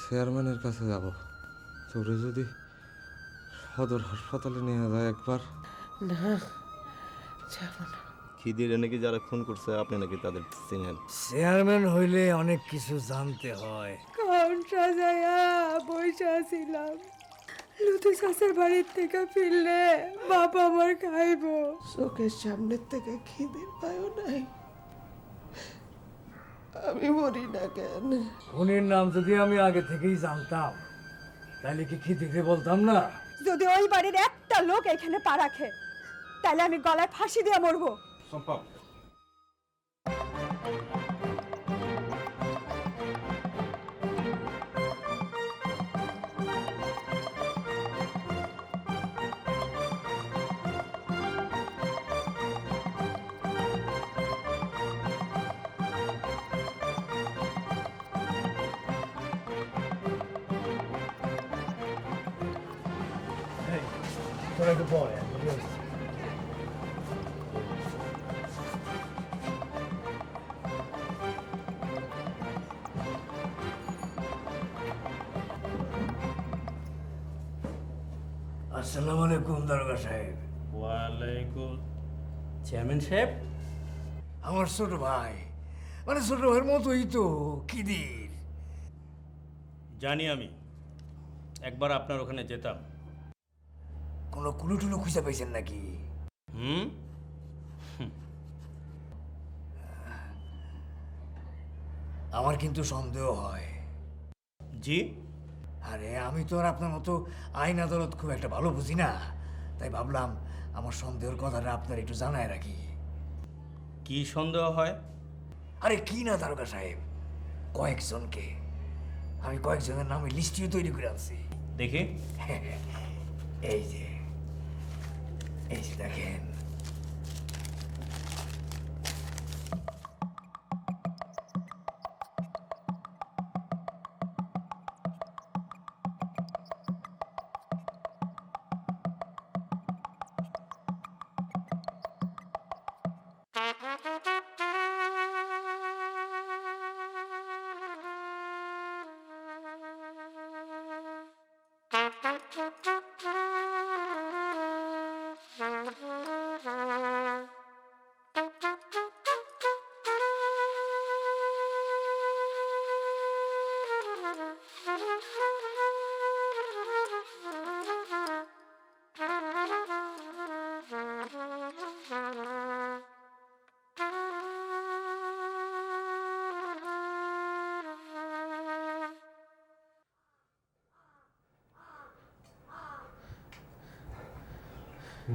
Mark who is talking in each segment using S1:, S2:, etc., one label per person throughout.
S1: চেয়ারম্যানের কাছে যাব। তোরে যদি সদর হাসপাতালে নিয়ে যায় একবার।
S2: না, যাব না।
S3: খিদিরে নাকি যারা খুন করছে আপনি নাকি তাদের চিনেন?
S4: চেয়ারম্যান হইলে অনেক কিছু জানতে হয়।
S2: কাউন সাজাইয়া বৈশা ছিলাম, লুতু চাচার বাড়ির থেকে ফিরলে বাপ আমার খাইবো। চোখের সামনের থেকে খিদের পায়ও নাই, আমি মরি না কেন?
S4: খুনির নাম যদি আমি আগে থেকেই জানতাম তাহলে কি খিদিতে বলতাম না?
S5: যদি ওই বাড়ির একটা লোক এখানে পা রাখে তাহলে আমি গলায় ফাঁসি দিয়ে মরবো।
S4: তোরা একটু বয়, আমি বলে আসছি। আসসালামু আলাইকুম দারোগা সাহেব।
S6: ওয়ালাইকুম। চেয়ারম্যান সাহেব,
S4: আমার ছোট ভাই, মানে ছোট ভাইয়ের মতোই তো খিদির।
S6: জানি আমি, একবার আপনার ওখানে যেতাম।
S4: কোনো কুলু টুলু খুঁজে পাইছেন নাকি?
S6: হুম,
S4: আমার কিন্তু সন্দেহ হয়।
S6: জি।
S4: আরে আমি তো আর আপনার মতো আইন আদালত খুব একটা ভালো বুঝি না, তাই ভাবলাম আমার সন্দেহের কথাটা আপনার একটু জানায় রাখি।
S6: কি সন্দেহ হয়?
S4: আরে কি না দারোগা সাহেব, কয়েকজনকে, আমি কয়েকজনের নামে লিস্টিও তৈরি করে আনছি।
S6: দেখি।
S4: এই যে, এই যে দেখেন।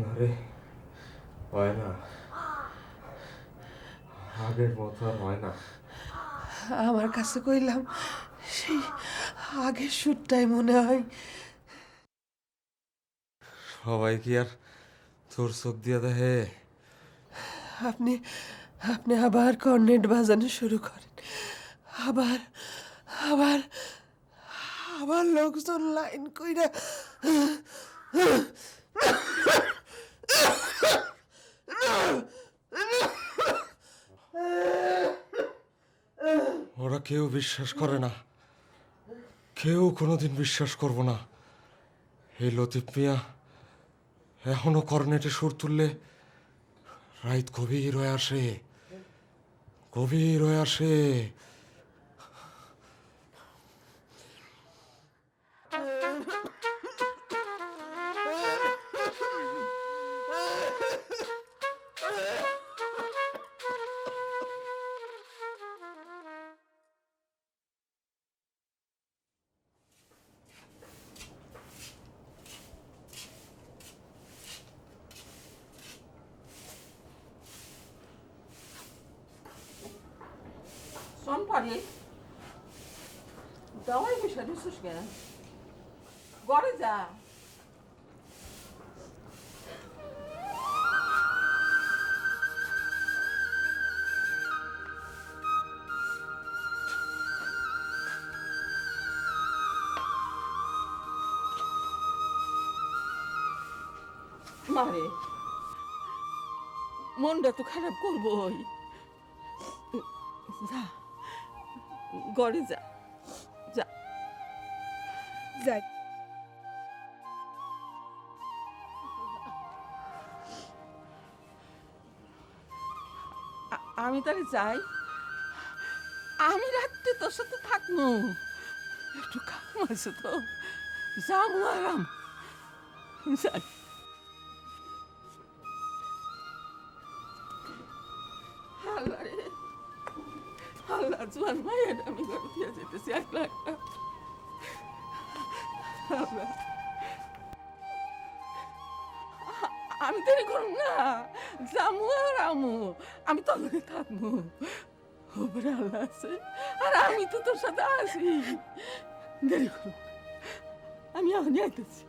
S1: না রে, হয় না, আগের মতো আর হয় না।
S2: আমার কাছে কইলাম সেই আগের সুরটাই মনে হয়।
S1: সবাই কি আর তোর চোখ দিয়ে দেখে?
S2: আপনি আপনি আবার কর্নেট বাজানো শুরু করেন, আবার আবার আবার লোকজন লাইন কইরা
S1: ওরা কেউ বিশ্বাস করে না, কেউ কোনোদিন বিশ্বাস করব না। এই লতিফ মিয়া এখনো কর্নেটে সুর তুললে রাইত গভীর হয়ে আসে, গভীর হয়ে আসে।
S2: শোন পারি দাওয়াই বিষয় নিচ্ছিস কেন? ঘরে যা। মারে মনটা তো খারাপ করবই, যা ঘরে যা, যা। যাই।
S7: আমি তাহলে যাই। আমি রাত্রে তোর সাথে থাকবো, একটু কাম আছে তো, যাবো আরাম। যাই। আল্লাহ রে, আল্লাহ জোয়ান মায়ের আমি ঘর দিয়ে যেতেছি একলা একলা। আল্লাহ, আমি দেরি করব না, যামু আর আমু, আমি তোর লগে থাকবো। ওপরে আল্লাহ আছে আর আমি তো তোর সাথে আছি। দেরি করব না, আমি এখনই আইতেছি।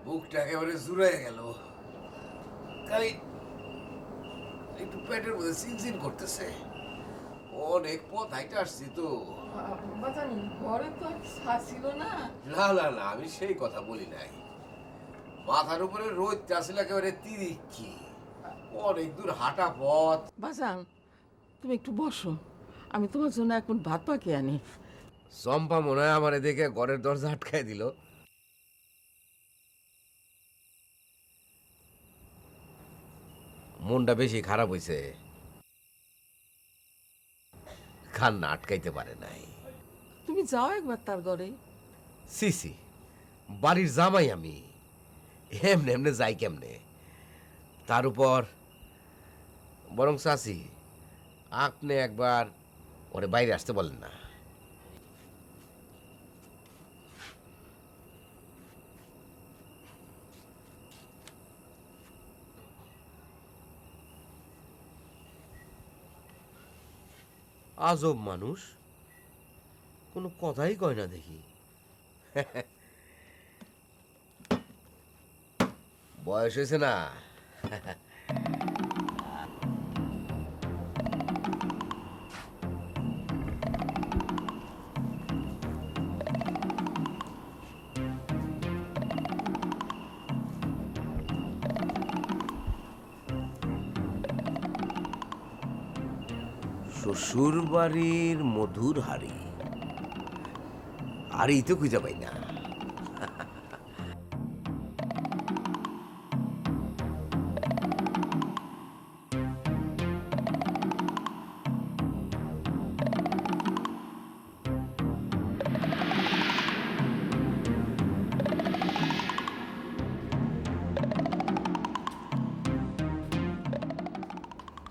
S8: বুকটা একেবারে জুড়াই গেল, খালি একটু পেটের মধ্যে চিনচিন করতেছে। অনেক পথ হাইটে আসছি তো।
S7: ঘরে তো ছিল না।
S8: না না না, আমি সেই কথা বলি নাই। মাথার উপরে রোদ আসলে একেবারে তিরিক্ষি, অনেক দূর হাঁটা পথ।
S7: বাজান, তুমি একটু বসো, আমি তোমার জন্য এখন ভাত পাকিয়ে আনি।
S8: চম্পা মনে হয় আমার দেখে ঘরের দরজা আটকায় দিল। মনটা বেশি খারাপ হয়েছে, কান্না আটকাইতে পারে নাই।
S7: তুমি যাও একবার তার ঘরে।
S8: সিসি, বাড়ির জামাই আমি, এমনে এমনে যাই কেমনে? তার উপর বরং চাচি, আপনি একবার ওরে বাইরে আসতে বলেন না। আজব মানুষ, কোনো কথাই কয় না দেখি। বয়স হয়েছে না। শ্বশুর বাড়ির মধুর হাড়ি, হাড়ি তো খুঁজে পাই না।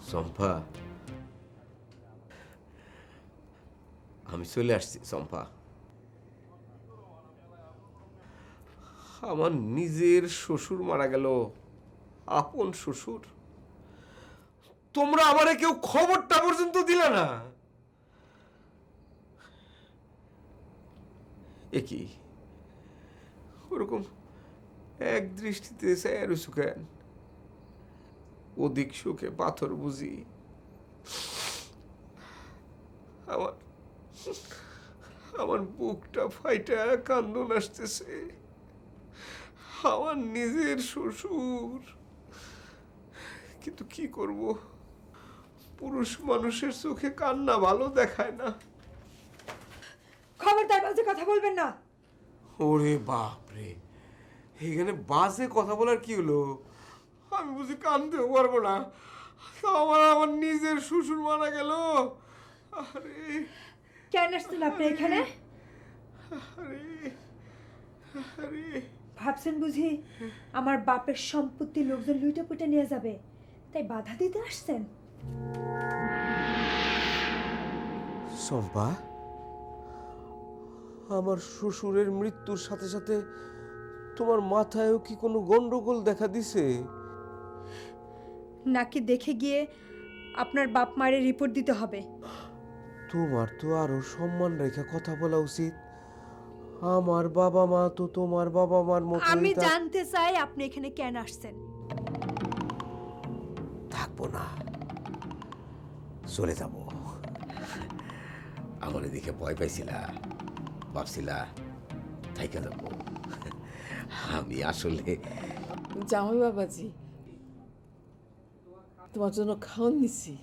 S8: চম্পা, আমি চলে আসছি। চম্পা, আমার নিজের শ্বশুর মারা গেল, আপন শ্বশুর। তোমরা আমারে কেউ খবরটা পর্যন্ত দিলে না। একই ওরকম এক দৃষ্টিতে স্যার সুখেন, অধিক সুখে পাথর বুঝি। আমার আমার বুকটা ফাইটা কান্দন আসতেছে।
S1: আমার নিজের শ্বশুর। কিন্তু কি করব, পুরুষ মানুষের চোখে কান্না ভালো দেখায় না।
S5: খবরদার বাজে কথা বলবেন না।
S1: ওরে বাপ রে, এখানে বাজে কথা বলার কি হলো? আমি বুঝি কানতেও পারবো না? তা আমার নিজের শ্বশুর মারা গেল। আরে
S5: কেন আসছেন আপনি এখানে?
S1: আরে আরে,
S5: ভাবছেন বুঝি আমার বাপের সম্পত্তি লোকজন লুইটা পুইটা নিয়ে যাবে, তাই বাধা দিতে আসছেন?
S1: শম্পা, আমার শ্বশুরের মৃত্যুর সাথে সাথে তোমার মাথায়ও কি কোনো গন্ডগোল দেখা দিছে?
S5: নাকি দেখে গিয়ে আপনার বাপ মায়ের রিপোর্ট দিতে হবে?
S1: তোমার তো আরো সম্মান রেখে কথা বলা উচিত। আমার বাবা মা তো তোমার বাবা মার মতো।
S5: আমি জানতে চাই আপনি এখানে কেন আসছেন।
S8: থাকবো না, চলে যাব। আমার এদিকে ভয় পাইছিলা, ভাবছিলা থাইকা যাব। আমি আসলে
S7: জামাই বাবাজি, তোমার জন্য খাওয়ান নিছি।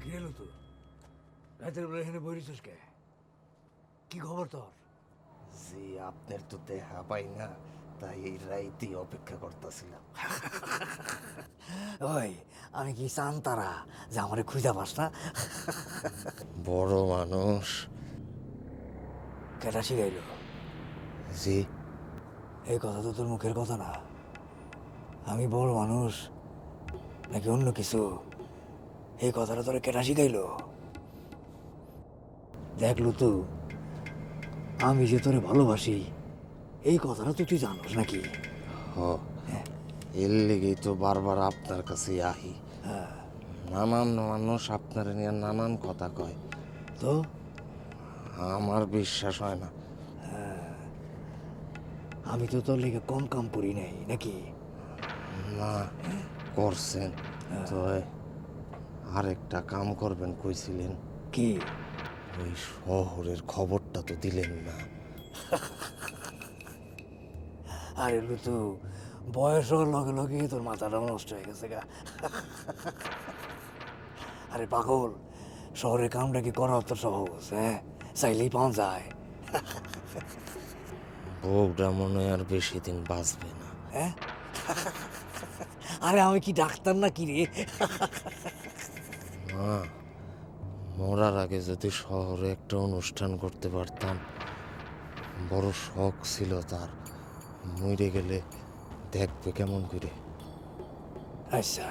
S4: কি হলো তো? রাতের বেলা এখানে বইরিছিস কে? কি খবর তোর?
S3: জি, আপনার তো দেখা পাই না, তাই এই রাইতে অপেক্ষা করতেছিলাম।
S4: ওই আমি কি চান তারা যে আমারে খুঁজা পাস না?
S3: বড় মানুষ।
S4: কেটা শিখাইল?
S3: জি,
S4: এই কথা তো তোর মুখের কথা না। আমি বড় মানুষ নাকি অন্য কিছু, এই কথাটা তোরে কেটা শিখাইল? দেখলু তো, আমি যে তোরে ভালোবাসি এই কথাটা তো তুই জানোস নাকি?
S3: এর লেগেই তো বারবার আপনার কাছে আহি। নানান মানুষ আপনার নিয়ে নানান কথা কয়,
S4: তো
S3: আমার বিশ্বাস হয় না।
S4: আমি তো তোর লেগে কম কাম করি নাই নাকি?
S3: না, করছেন তো। আরেকটা কাম করবেন কইছিলেন,
S4: কি?
S3: ওই শহরের খবরটা তো দিলেন না।
S4: আরে লুতু, বয়স হওয়ার লগে লগে তোর মাথাটা নষ্ট হয়ে গেছে গা। আরে পাগল, শহরের কামটা কি করা অত সহজ? হ্যাঁ, চাইলেই পাওয়া যায়।
S3: বউটা মনে হয় আর বেশি দিন বাঁচবে না।
S4: হ্যাঁ, আরে আমি কি ডাক্তার না কি রে?
S3: না, মরার আগে যদি শহরে একটা অনুষ্ঠান করতে পারতাম। বড় শখ ছিল তার, মরে গেলে দেখবে কেমন করে।
S4: আচ্ছা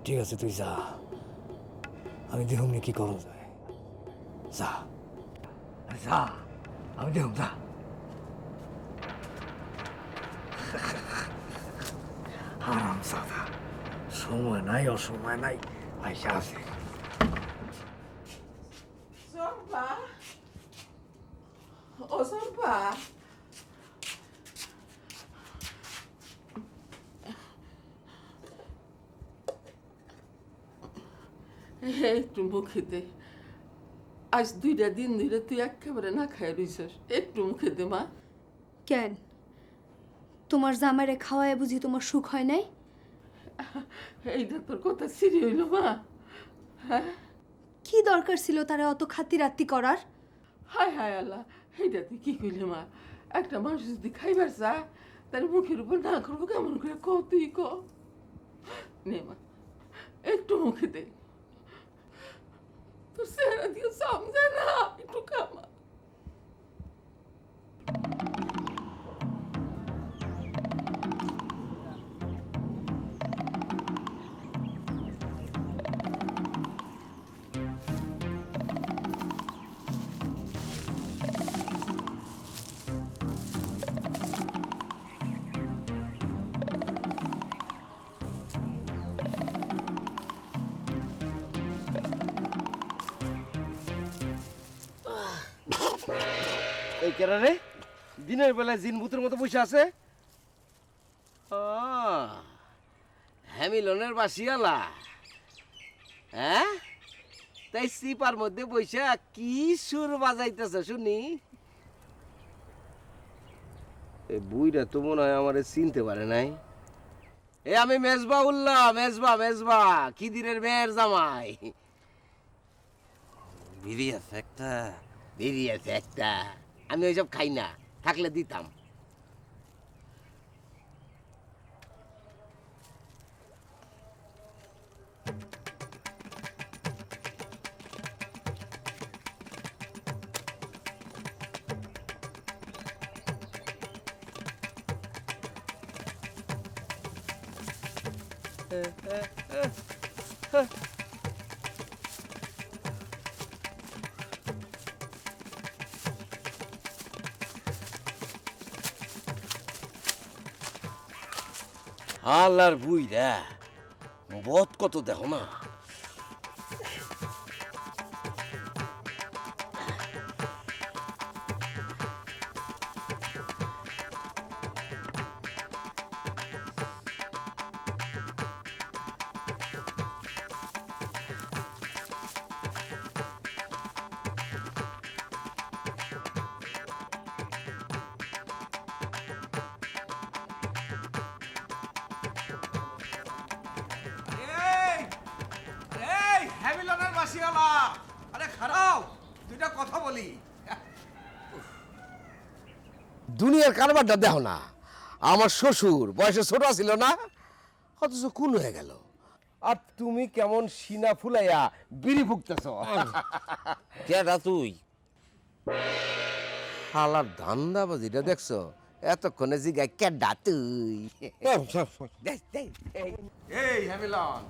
S4: ঠিক আছে, তুই যা, আমি দেখুন কি করা যায়। যা যা, আমি দেখুন, যা। আরাম সাদা, সময় নাই অসময় নাই, আইসা আছে।
S7: চম্পা, ও চম্পা, একটু মুখে দে। আজ 2টা দিন ধরে তুই একেবারে না খাই রইছস, একটু মুখে দে মা।
S5: কেন, তোমার জামাইরে খাওয়ায় বুঝি তোমার সুখ হয় নাই?
S7: এইটা তোর কথা সিরি হইল মা? হ্যাঁ,
S5: কি দরকার ছিল তারা অত খাতিরাতি করার?
S7: হায় হায় আল্লাহ, এইটা তুই কি কইলি মা? একটা মানুষ যদি খাইবার চায় তার মুখের উপর না করবো কেমন করে? ক তুই ক। নে মা, একটু মুখে দে। তোর চেহারা দিয়ে সমঝে না, একটু কামা।
S8: এই কেরা রে দিনের বেলায় জিন ভূতের মতো বসে আছে হ্যামিলনের বাসিয়ালা হ্যাঁ তাই সিপার মধ্যে বসে কি সুর বাজাইতেছে শুনি এই বুইরা তো মনে হয় আমারে চিনতে পারে নাই এ আমি মেজবা উল্লাহ মেজবা খিদিরের মেয়ের জামাই বিড়ি আছে একটা আমি ওইসব খাই না থাকলে দিতাম হালার বুইরা বত কত দেখো না
S9: হ্যামিলনের বাসিওয়ালা আরে খারাপ দুইটা কথা বলি
S8: দুনিয়ার কারবারটা দেখো না আমার শ্বশুর বয়সে ছোট ছিল না অথচ কোন হয়ে গেল আর তুমি কেমন সিনা ফুলাইয়া বিড়ি ফুকতেছ
S3: কেডা তুই?
S8: হালার ধান্দাবাজিটা দেখছো এতক্ষণে জিগায় কেডা তুই
S9: এই হ্যামিলন